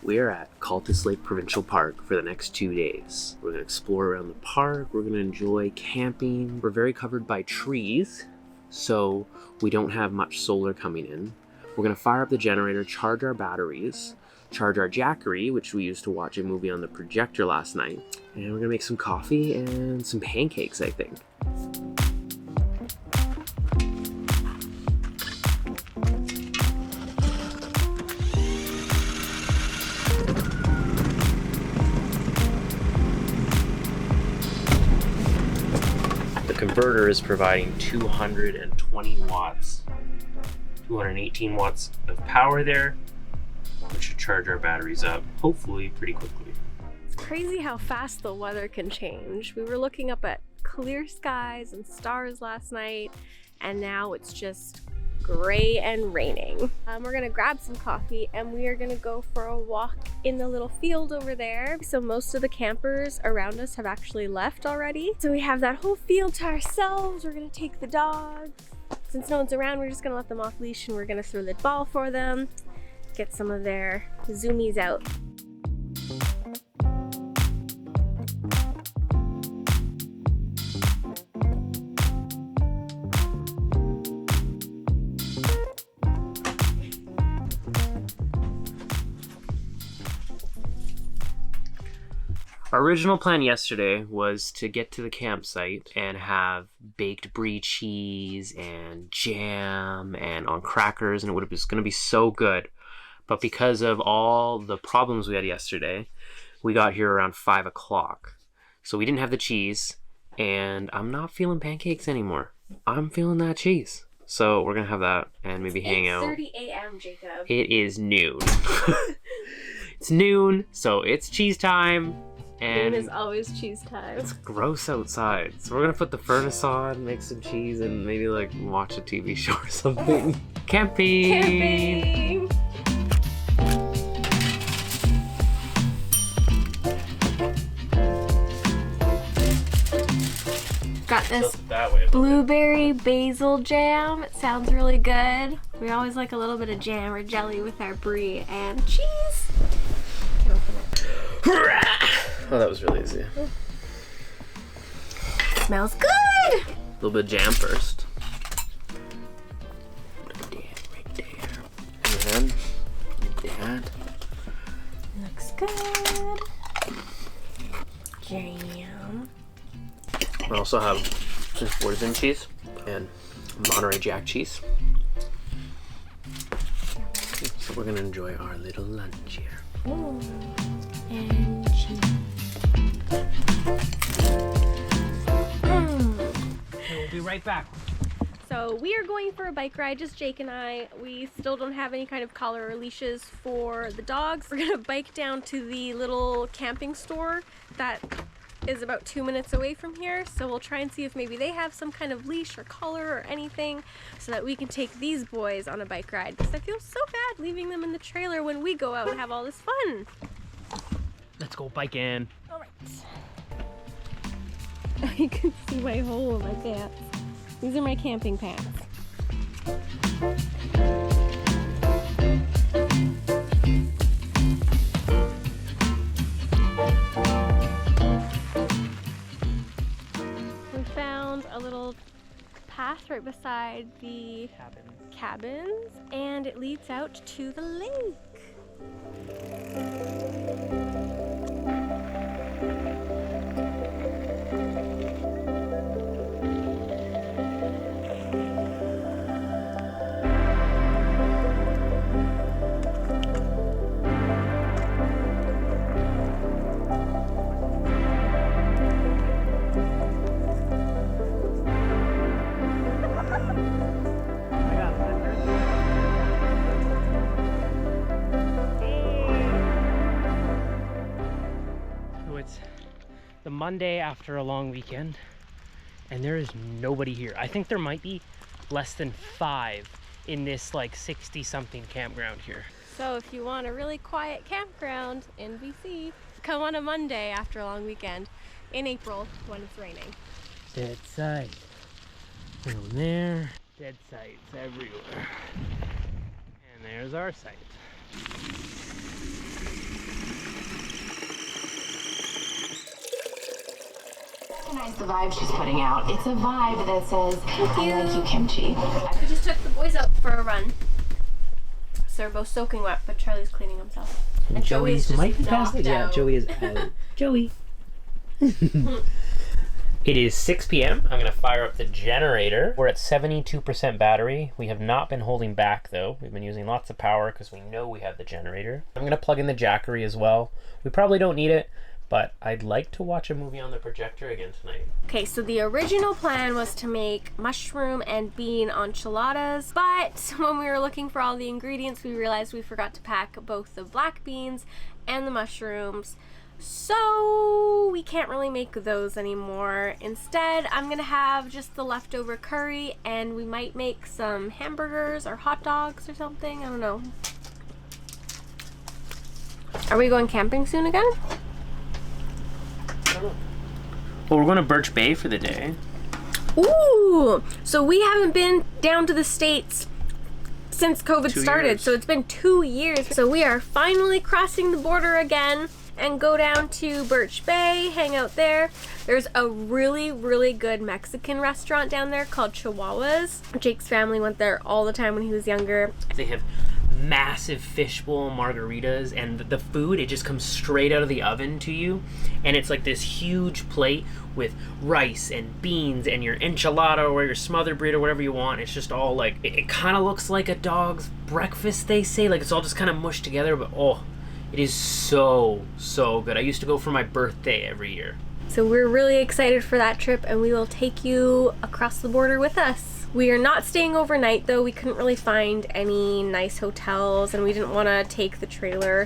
We're at Cultus Lake Provincial Park for the next 2 days. We're going to explore around the park. We're going to enjoy camping. We're very covered by trees, so we don't have much solar coming in. We're going to fire up the generator, charge our batteries, charge our Jackery, which we used to watch a movie on the projector last night. And we're going to make some coffee and some pancakes, I think. The converter is providing 220 watts, 218 watts of power there, which should charge our batteries up, hopefully pretty quickly. It's crazy how fast the weather can change. We were looking up at clear skies and stars last night, and now it's just gray and raining. We're gonna grab some coffee and we are gonna go for a walk in the little field over there. So most of the campers around us have actually left already. So we have that whole field to ourselves. We're gonna take the dogs. Since no one's around, we're just gonna let them off leash and we're gonna throw the ball for them, get some of their zoomies out. Our original plan yesterday was to get to the campsite and have baked brie cheese and jam and on crackers, and it was going to be so good. But because of all the problems we had yesterday, we got here around 5 o'clock. So we didn't have the cheese, and I'm not feeling pancakes anymore. I'm feeling that cheese. So we're going to have that and maybe hang out. It's 8:30 a.m., Jacob. It is noon. It's noon, so it's cheese time. And noon is always cheese time. It's gross outside. So we're going to put the furnace on, make some cheese, and maybe like watch a TV show or something. Camping! Camping! Got this blueberry basil jam. It sounds really good. We always like a little bit of jam or jelly with our brie and cheese. Can open it. Oh, that was really easy. Smells good! A little bit of jam first. Right there. And then that. Looks good. Jam. We also have just Woodsman cheese and Monterey Jack cheese. So we're gonna enjoy our little lunch here. Ooh. And cheese. We'll be right back. So we are going for a bike ride, just Jake and I. We still don't have any kind of collar or leashes for the dogs. We're gonna bike down to the little camping store that is about 2 minutes away from here. So we'll try and see if maybe they have some kind of leash or collar or anything so that we can take these boys on a bike ride. Because I feel so bad leaving them in the trailer when we go out and have all this fun. Let's go biking. All right. You can see my hole in my pants. These are my camping pants. We found a little path right beside the cabins, and it leads out to the lake. The Monday after a long weekend, and there is nobody here. I think there might be less than 5 in this like 60 something campground here. So if you want a really quiet campground in BC, come on a Monday after a long weekend in April when it's raining. Dead site down there, dead sites everywhere, and there's our site. recognize the vibe she's putting out. It's a vibe that says, I like you, kimchi. We just took the boys out for a run. So they're both soaking wet, but Charlie's cleaning himself. And Joey's just might be knocked past it. Yeah, out. Joey is out. Joey. It is 6 p.m. I'm going to fire up the generator. We're at 72% battery. We have not been holding back though. We've been using lots of power because we know we have the generator. I'm going to plug in the Jackery as well. We probably don't need it, but I'd like to watch a movie on the projector again tonight. Okay, so the original plan was to make mushroom and bean enchiladas, but when we were looking for all the ingredients, we realized we forgot to pack both the black beans and the mushrooms. So we can't really make those anymore. Instead, I'm gonna have just the leftover curry, and we might make some hamburgers or hot dogs or something. I don't know. Are we going camping soon again? Well, we're going to Birch Bay for the day. Ooh! So we haven't been down to the States since COVID 2 started. years. So it's been 2 years. So we are finally crossing the border again and go down to Birch Bay, hang out there. There's a really, really good Mexican restaurant down there called Chihuahuas. Jake's family went there all the time when he was younger. They have massive fishbowl margaritas, and the food, it just comes straight out of the oven to you, and it's like this huge plate with rice and beans and your enchilada or your smothered burrito, whatever you want. It's just all like, it kind of looks like a dog's breakfast, they say. Like, it's all just kind of mushed together, but oh, it is so good. I used to go for my birthday every year. So we're really excited for that trip, and we will take you across the border with us. We are not staying overnight though. We couldn't really find any nice hotels, and we didn't want to take the trailer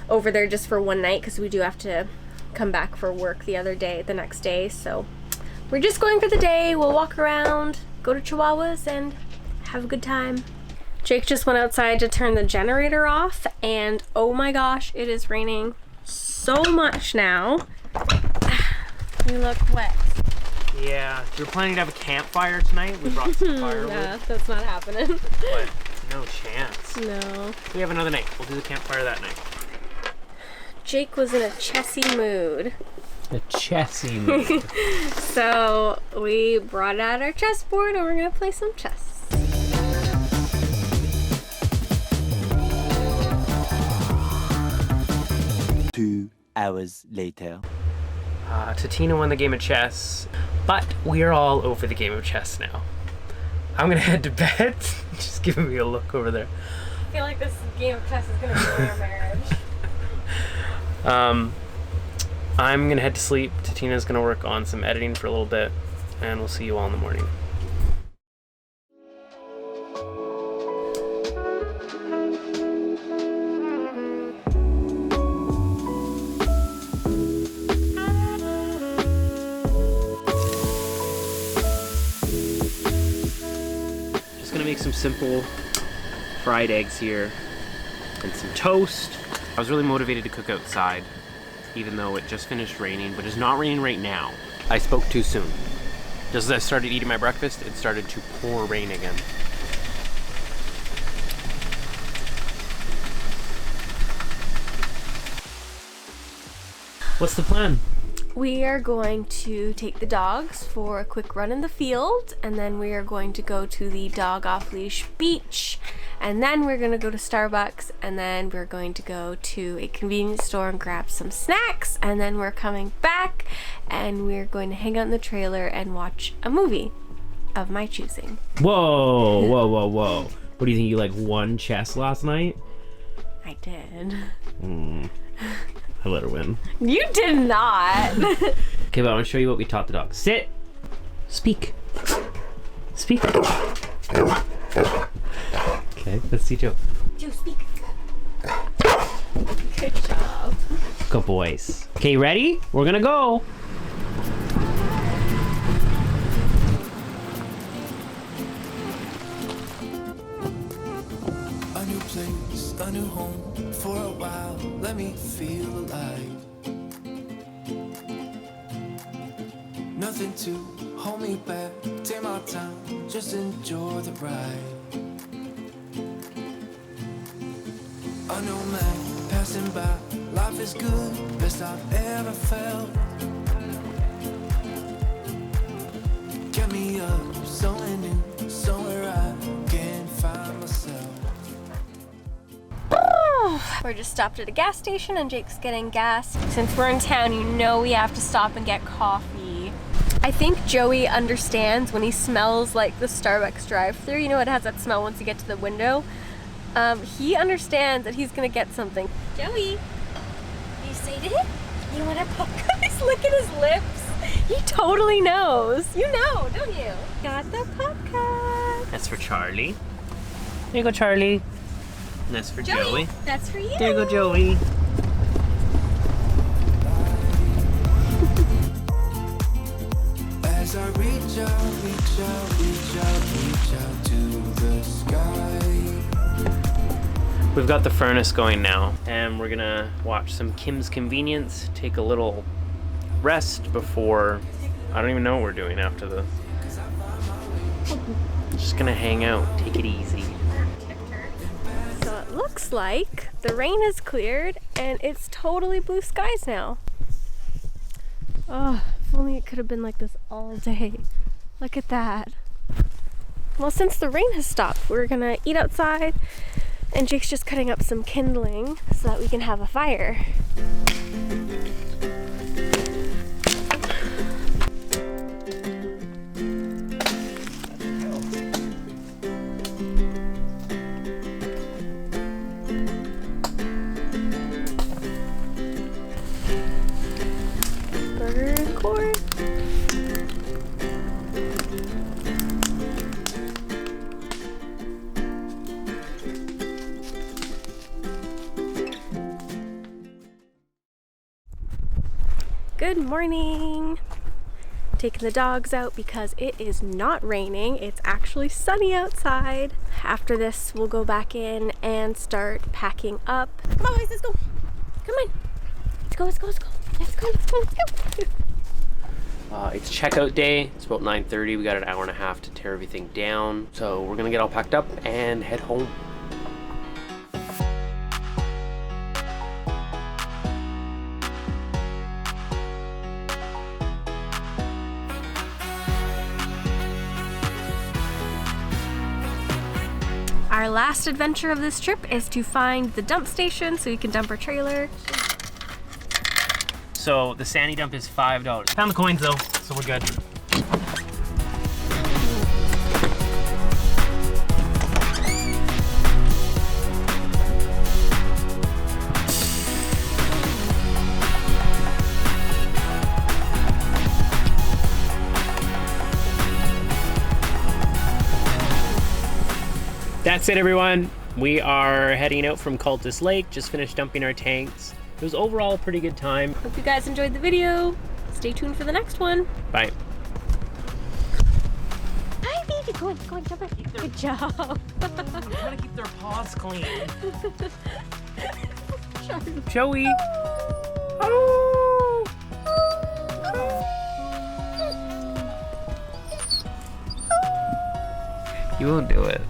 over there just for one night because we do have to come back for work the next day. So we're just going for the day. We'll walk around, go to Chihuahuas, and have a good time. Jake just went outside to turn the generator off, and oh my gosh, it is raining so much now. You look wet. Yeah, we were planning to have a campfire tonight. We brought some firewood. Nah, that's not happening. But no chance. No. We have another night. We'll do the campfire that night. Jake was in a chessy mood. A chessy mood. So we brought out our chessboard and we're gonna play some chess. 2 hours later. Tatina won the game of chess, but we're all over the game of chess now. I'm gonna head to bed. Just giving me a look over there. I feel like this game of chess is gonna ruin our marriage. I'm gonna head to sleep. Tatina's gonna work on some editing for a little bit, and we'll see you all in the morning. Just gonna make some simple fried eggs here and some toast. I was really motivated to cook outside, even though it just finished raining, but it's not raining right now. I spoke too soon. Just as I started eating my breakfast, it started to pour rain again. What's the plan? We are going to take the dogs for a quick run in the field, and then we are going to go to the dog off-leash beach, and then we're going to go to Starbucks, and then we're going to go to a convenience store and grab some snacks, and then we're coming back and we're going to hang out in the trailer and watch a movie of my choosing. Whoa. What do you think, you like won chess last night? I did. I let her win. You did not. Okay, but I want to show you what we taught the dog. Sit. Speak. Speak. Okay, let's see Joe. Joe, speak. Good job. Good boys. Okay, ready? We're gonna go. A new place, a new home, for a while, let me feel alive. Nothing to hold me back, take my time, just enjoy the ride. A new man passing by, life is good, best I've ever felt. me up somewhere new, somewhere I can find myself. We're just stopped at a gas station and Jake's getting gas. Since we're in town, you know we have to stop and get coffee. I think Joey understands when he smells like the Starbucks drive-thru. You know, it has that smell once you get to the window. He understands that he's gonna get something. Joey, you excited? You want a popcorn? Look at his lips. He totally knows. You know, don't you? Got the popcorn. That's for Charlie. There you go, Charlie. And that's for Joey. That's for you. There you go, Joey. As I reach out, reach out, reach out, reach out to the sky. We've got the furnace going now, and we're gonna watch some Kim's Convenience, take a little rest before, I don't even know what we're doing after this. Just gonna hang out, take it easy. So it looks like the rain has cleared and it's totally blue skies now. Oh, if only it could have been like this all day. Look at that. Well, since the rain has stopped, we're gonna eat outside, and Jake's just cutting up some kindling so that we can have a fire. Burger cord. Good morning. Taking the dogs out because it is not raining. It's actually sunny outside. After this, we'll go back in and start packing up. Come on, boys, let's go. Come on. Let's go, let's go, let's go. Let's go, let's go, let's go. It's checkout day. It's about 9:30. We got an hour and a half to tear everything down. So we're gonna get all packed up and head home. Our last adventure of this trip is to find the dump station so we can dump our trailer. So the sandy dump is $5. Found the coins though, so we're good. That's it, everyone. We are heading out from Cultus Lake. Just finished dumping our tanks. It was overall a pretty good time. Hope you guys enjoyed the video. Stay tuned for the next one. Bye. Hi, baby. Go on, jump in. Good job. I'm trying to keep their paws clean. Joey. Oh. You won't do it.